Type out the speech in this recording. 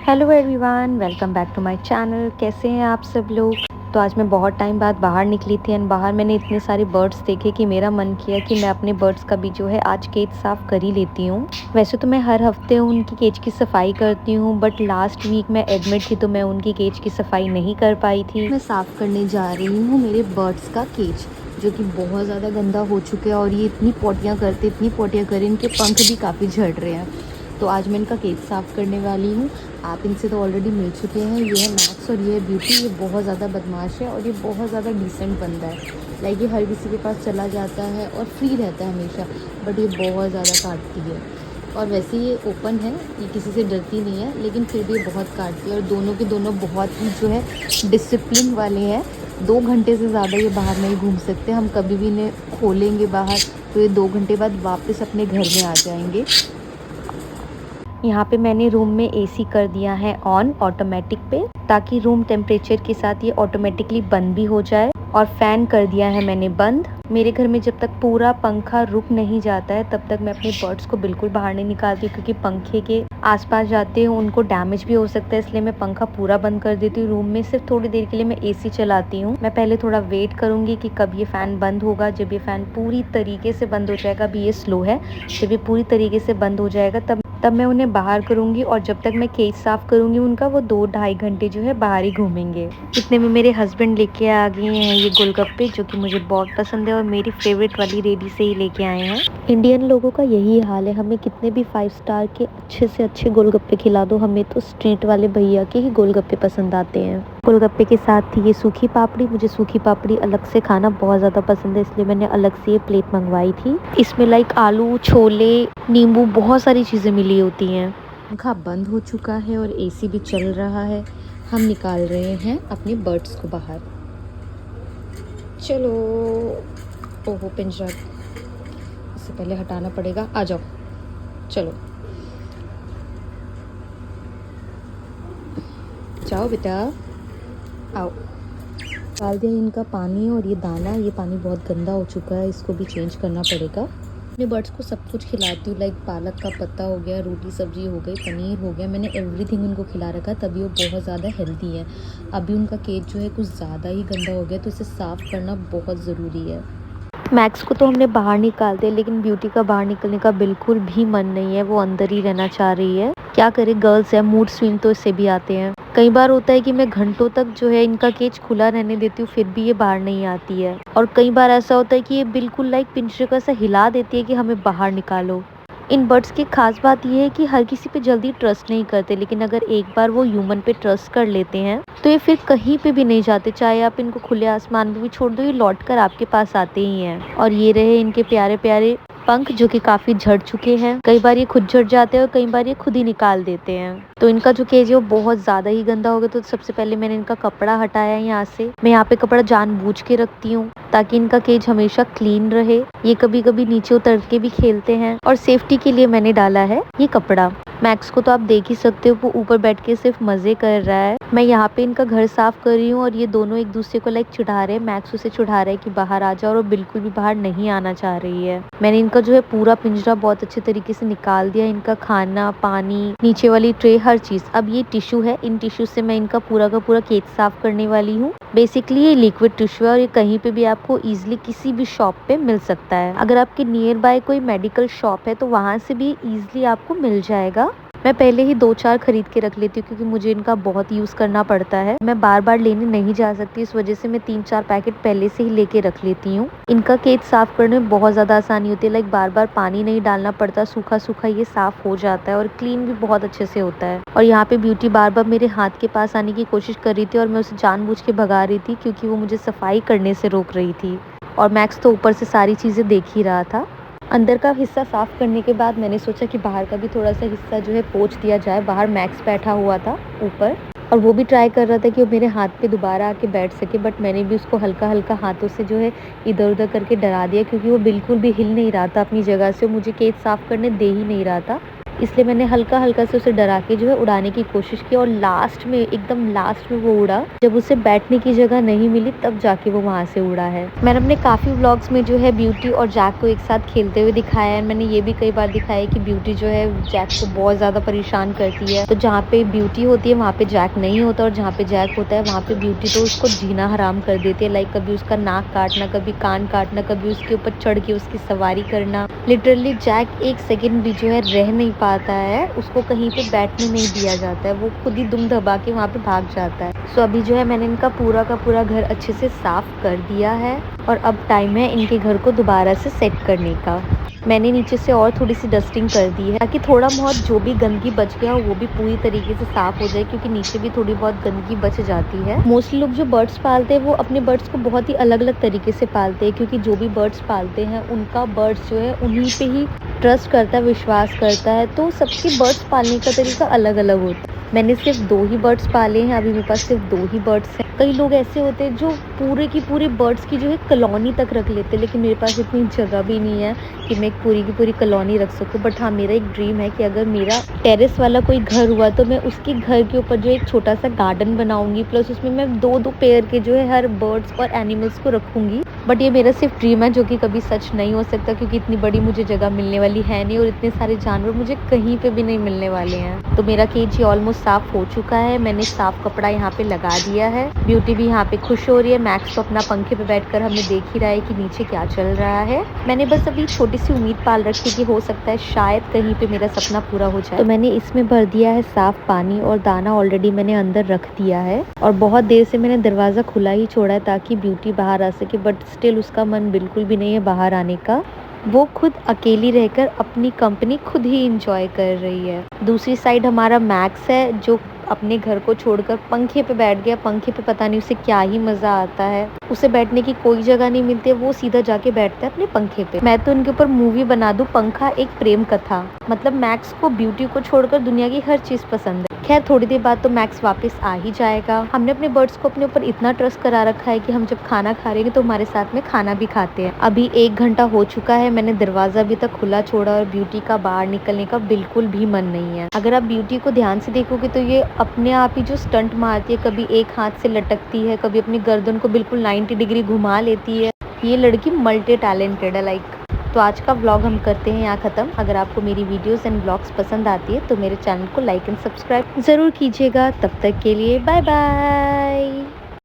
Hello everyone, welcome back to my channel. कैसे हैं आप सब लोग। तो आज मैं बहुत टाइम बाद बाहर निकली थी एंड बाहर मैंने इतने सारे बर्ड्स देखे कि मेरा मन किया कि मैं अपने बर्ड्स का भी जो है आज केज साफ़ कर ही लेती हूँ। वैसे तो मैं हर हफ्ते उनकी केज की सफाई करती हूँ, बट लास्ट वीक मैं एडमिट थी तो मैं उनकी केज की सफाई नहीं कर पाई थी। मैं साफ़ करने जा रही हूँ मेरे बर्ड्स का केज, जो कि बहुत ज़्यादा गंदा हो चुका है और ये इतनी पोटियाँ करें, इनके पंख भी काफ़ी झड़ रहे हैं। तो आज मैं इनका केज साफ़ करने वाली हूँ। आप इनसे तो ऑलरेडी मिल चुके हैं। ये है मैक्स और ये है ब्यूटी। ये बहुत ज़्यादा बदमाश है और ये बहुत ज़्यादा डिसेंट बंदा है। लाइक ये हर किसी के पास चला जाता है और फ्री रहता है हमेशा, बट ये बहुत ज़्यादा काटती है। और वैसे ये ओपन है, ये किसी से डरती नहीं है, लेकिन फिर भी ये बहुत काटती है। और दोनों के दोनों बहुत ही जो है डिसिप्लिन वाले हैं। 2 घंटे से ज़्यादा ये बाहर नहीं घूम सकते। हम कभी भी इन्हें खोलेंगे बाहर तो ये 2 घंटे बाद वापस अपने घर में आ जाएंगे। यहाँ पे मैंने रूम में एसी कर दिया है ऑन ऑटोमेटिक पे, ताकि रूम टेम्परेचर के साथ ये ऑटोमेटिकली बंद भी हो जाए। और फैन कर दिया है मैंने बंद। मेरे घर में जब तक पूरा पंखा रुक नहीं जाता है तब तक मैं अपने बर्ड्स को बिल्कुल बाहर नहीं निकालती, क्योंकि पंखे के आसपास जाते हैं उनको डैमेज भी हो सकता है। इसलिए मैं पंखा पूरा बंद कर देती हूँ। रूम में सिर्फ थोड़ी देर के लिए मैं एसी चलाती हूँ। मैं पहले थोड़ा वेट करूंगी कि कब ये फ़ैन बंद होगा। जब ये फ़ैन पूरी तरीके से बंद हो जाएगा, अभी ये स्लो है, जब ये पूरी तरीके से बंद हो जाएगा तब मैं उन्हें बाहर करूंगी। और जब तक मैं केज साफ़ करूंगी उनका, वो 2-2.5 घंटे जो है बाहर ही घूमेंगे। इतने में मेरे हस्बैंड लेके आ गए हैं ये गोलगप्पे, जो कि मुझे बहुत पसंद है और मेरी फेवरेट वाली रेडी से ही लेके आए हैं। इंडियन लोगों का यही हाल है, हमें कितने भी 5 स्टार के अच्छे से अच्छे गोलगप्पे खिला दो, हमें तो स्ट्रीट वाले भैया के ही गोलगप्पे पसंद आते हैं। गोलगप्पे के साथ थी ये सूखी पापड़ी। मुझे सूखी पापड़ी अलग से खाना बहुत ज़्यादा पसंद है, इसलिए मैंने अलग से ये प्लेट मंगवाई थी। इसमें लाइक आलू, छोले, नींबू, बहुत सारी चीज़ें मिली होती हैं। पंखा बंद हो चुका है और एसी भी चल रहा है। हम निकाल रहे हैं अपने बर्ड्स को बाहर। चलो। ओहो, पिंजरा इससे पहले हटाना पड़ेगा। आ जाओ, चलो जाओ बेटा, आओ। डाल दिया इनका पानी और ये दाना, ये पानी बहुत गंदा हो चुका है, इसको भी चेंज करना पड़ेगा। अपने बर्ड्स को सब कुछ खिलाती हूँ, लाइक पालक का पत्ता हो गया, रोटी सब्जी हो गई, पनीर हो गया। मैंने एवरीथिंग उनको खिला रखा, तभी वो बहुत ज़्यादा हेल्दी है। अभी उनका केज जो है कुछ ज़्यादा ही गंदा हो गया, तो इसे साफ़ करना बहुत ज़रूरी है। मैक्स को तो हमने बाहर निकाल दिया, लेकिन ब्यूटी का बाहर निकलने का बिल्कुल भी मन नहीं है। वो अंदर ही रहना चाह रही है। क्या करे, गर्ल्स है, मूड स्विंग तो इससे भी आते हैं। कई बार होता है कि मैं घंटों तक जो है इनका केज खुला रहने देती हूँ, फिर भी ये बाहर नहीं आती है। और कई बार ऐसा होता है कि ये बिल्कुल लाइक पिंजरे को ऐसा हिला देती है कि हमें बाहर निकालो। इन बर्ड्स की खास बात यह है कि हर किसी पे जल्दी ट्रस्ट नहीं करते, लेकिन अगर एक बार वो ह्यूमन पे ट्रस्ट कर लेते हैं तो ये फिर कहीं पे भी नहीं जाते। चाहे आप इनको खुले आसमान में भी छोड़ दो, ये लौट कर आपके पास आते ही हैं। और ये रहे इनके प्यारे प्यारे पंख, जो कि काफी झड़ चुके हैं। कई बार ये खुद झड़ जाते हैं और कई बार ये खुद ही निकाल देते हैं। तो इनका जो केज है वो बहुत ज्यादा ही गंदा हो गया। तो सबसे पहले मैंने इनका कपड़ा हटाया यहाँ से। मैं यहाँ पे कपड़ा जानबूझ के रखती हूँ ताकि इनका केज हमेशा क्लीन रहे। ये कभी कभी नीचे उतर के भी खेलते हैं और सेफ्टी के लिए मैंने डाला है ये कपड़ा। मैक्स को तो आप देख ही सकते हो, वो ऊपर बैठ के सिर्फ मजे कर रहा है। मैं यहाँ पे इनका घर साफ कर रही हूँ और ये दोनों एक दूसरे को लाइक चिढ़ा रहे हैं। मैक्स उसे चिढ़ा रहा है कि बाहर आ जाओ, और वो बिल्कुल भी बाहर नहीं आना चाह रही है। मैंने इनका जो है पूरा पिंजरा बहुत अच्छे तरीके से निकाल दिया। इनका खाना, पानी, नीचे वाली ट्रे, हर चीज। अब ये टिश्यू है, इन टिश्यू से मैं इनका पूरा का पूरा केज साफ करने वाली हूँ। बेसिकली ये लिक्विड टिश्यू है और ये कहीं पे भी आपको इजीली किसी भी शॉप पे मिल सकता है। अगर आपके नियर बाय कोई मेडिकल शॉप है तो वहां से भी इजीली आपको मिल जाएगा। मैं पहले ही 2-4 खरीद के रख लेती हूँ, क्योंकि मुझे इनका बहुत यूज़ करना पड़ता है। मैं बार बार लेने नहीं जा सकती, इस वजह से मैं 3-4 पैकेट पहले से ही लेके रख लेती हूँ। इनका केज साफ करने में बहुत ज़्यादा आसानी होती है, लाइक बार बार पानी नहीं डालना पड़ता, सूखा सूखा ये साफ हो जाता है और क्लीन भी बहुत अच्छे से होता है। और यहाँ पे ब्यूटी बार बार मेरे हाथ के पास आने की कोशिश कर रही थी और मैं उसे जानबूझ के भगा रही थी, क्योंकि वो मुझे सफाई करने से रोक रही थी। और मैक्स तो ऊपर से सारी चीज़ें देख ही रहा था। अंदर का हिस्सा साफ करने के बाद मैंने सोचा कि बाहर का भी थोड़ा सा हिस्सा जो है पोंछ दिया जाए। बाहर मैक्स बैठा हुआ था ऊपर और वो भी ट्राई कर रहा था कि वो मेरे हाथ पे दोबारा आके बैठ सके, बट मैंने भी उसको हल्का हल्का हाथों से जो है इधर उधर करके डरा दिया, क्योंकि वो बिल्कुल भी हिल नहीं रहा था अपनी जगह से। मुझे केज साफ करने दे ही नहीं रहा था। इसलिए मैंने हल्का हल्का से उसे डरा के जो है उड़ाने की कोशिश की और लास्ट में, एकदम लास्ट में वो उड़ा। जब उसे बैठने की जगह नहीं मिली तब जाके वो वहाँ से उड़ा है। मैंने अपने काफ़ी व्लॉग्स में जो है ब्यूटी और जैक को एक साथ खेलते हुए दिखाया है। मैंने ये भी कई बार दिखाया है कि ब्यूटी जो है जैक को बहुत ज़्यादा परेशान करती है। तो जहाँ पे ब्यूटी होती है वहाँ पे जैक नहीं होता, और जहाँ पे जैक होता है वहाँ पे ब्यूटी तो उसको जीना हराम कर देती है। लाइक कभी उसका नाक काटना, कभी कान काटना, कभी उसके ऊपर चढ़ के उसकी सवारी करना। लिटरली जैक एक सेकंड भी जो है रह नहीं पाता है, उसको कहीं पे बैठने नहीं दिया जाता है, वो खुद ही दुम दबा के वहाँ पे भाग जाता है। सो अभी जो है मैंने इनका पूरा का पूरा घर अच्छे से साफ कर दिया है और अब टाइम है इनके घर को दोबारा से सेट करने का। मैंने नीचे से और थोड़ी सी डस्टिंग कर दी है ताकि थोड़ा बहुत जो भी गंदगी बच गया हो वो भी पूरी तरीके से साफ हो जाए, क्योंकि नीचे भी थोड़ी बहुत गंदगी बच जाती है। मोस्टली लोग जो बर्ड्स पालते हैं वो अपने बर्ड्स को बहुत ही अलग अलग तरीके से पालते हैं, क्योंकि जो भी बर्ड्स पालते हैं उनका बर्ड्स जो है उन्हीं पे ही ट्रस्ट करता है, विश्वास करता है। तो सबके बर्ड्स पालने का तरीका अलग अलग होता है। मैंने सिर्फ 2 ही बर्ड्स पाले हैं, अभी मेरे पास सिर्फ 2 ही बर्ड्स हैं। कई लोग ऐसे होते हैं जो पूरे की पूरे बर्ड्स की जो है कॉलोनी तक रख लेते हैं, लेकिन मेरे पास इतनी जगह भी नहीं है कि मैं एक पूरी की पूरी कॉलोनी रख सकूं। बट हाँ, मेरा एक ड्रीम है कि अगर मेरा टेरेस वाला कोई घर हुआ तो मैं उसके घर के ऊपर जो एक छोटा सा गार्डन बनाऊंगी, प्लस उसमें मैं 2-2 पेयर के जो है हर बर्ड्स और एनिमल्स को रखूंगी। बट ये मेरा सिर्फ ड्रीम है जो कि कभी सच नहीं हो सकता, क्योंकि इतनी बड़ी मुझे जगह मिलने वाली है नहीं और इतने सारे जानवर मुझे कहीं पे भी नहीं मिलने वाले हैं। तो मेरा केज ही ऑलमोस्ट साफ हो चुका है। मैंने साफ कपड़ा यहाँ पे लगा दिया है। ब्यूटी भी यहाँ पे खुश हो रही है। मैक्स तो अपना पंखे पे बैठकर हमें देख ही रहा है कि नीचे क्या चल रहा है। मैंने बस अभी छोटी सी उम्मीद पाल रखी कि हो सकता है शायद कहीं पे मेरा सपना पूरा हो जाए। तो मैंने इसमें भर दिया है साफ पानी और दाना ऑलरेडी मैंने अंदर रख दिया है, और बहुत देर से मैंने दरवाज़ा खुला ही छोड़ा है ताकि ब्यूटी बाहर आ सके। बट स्टिल उसका मन बिल्कुल भी नहीं है बाहर आने का। वो खुद अकेली रहकर अपनी कंपनी खुद ही इंजॉय कर रही है। दूसरी साइड हमारा मैक्स है जो अपने घर को छोड़कर पंखे पे बैठ गया। पंखे पे पता नहीं उसे क्या ही मज़ा आता है। उसे बैठने की कोई जगह नहीं मिलती है, वो सीधा जाके बैठता है अपने पंखे पे। मैं तो उनके ऊपर मूवी बना दूं, पंखा एक प्रेम कथा। मतलब मैक्स को ब्यूटी को छोड़कर दुनिया की हर चीज़ पसंद है। खैर थोड़ी देर बाद तो मैक्स वापस आ ही जाएगा। हमने अपने बर्ड्स को अपने ऊपर इतना ट्रस्ट करा रखा है कि हम जब खाना खा रहे हैं तो हमारे साथ में खाना भी खाते हैं। अभी 1 घंटा हो चुका है, मैंने दरवाज़ा अभी तक खुला छोड़ा और ब्यूटी का बाहर निकलने का बिल्कुल भी मन नहीं है। अगर आप ब्यूटी को ध्यान से देखोगे तो ये अपने आप ही जो स्टंट मारती है, कभी एक हाथ से लटकती है, कभी अपनी गर्दन को बिल्कुल 90 डिग्री घुमा लेती है। ये लड़की मल्टी टैलेंटेड है लाइक। तो आज का व्लॉग हम करते हैं यहाँ ख़त्म। अगर आपको मेरी वीडियोस एंड व्लॉग्स पसंद आती है तो मेरे चैनल को लाइक एंड सब्सक्राइब ज़रूर कीजिएगा। तब तक के लिए बाय बाय।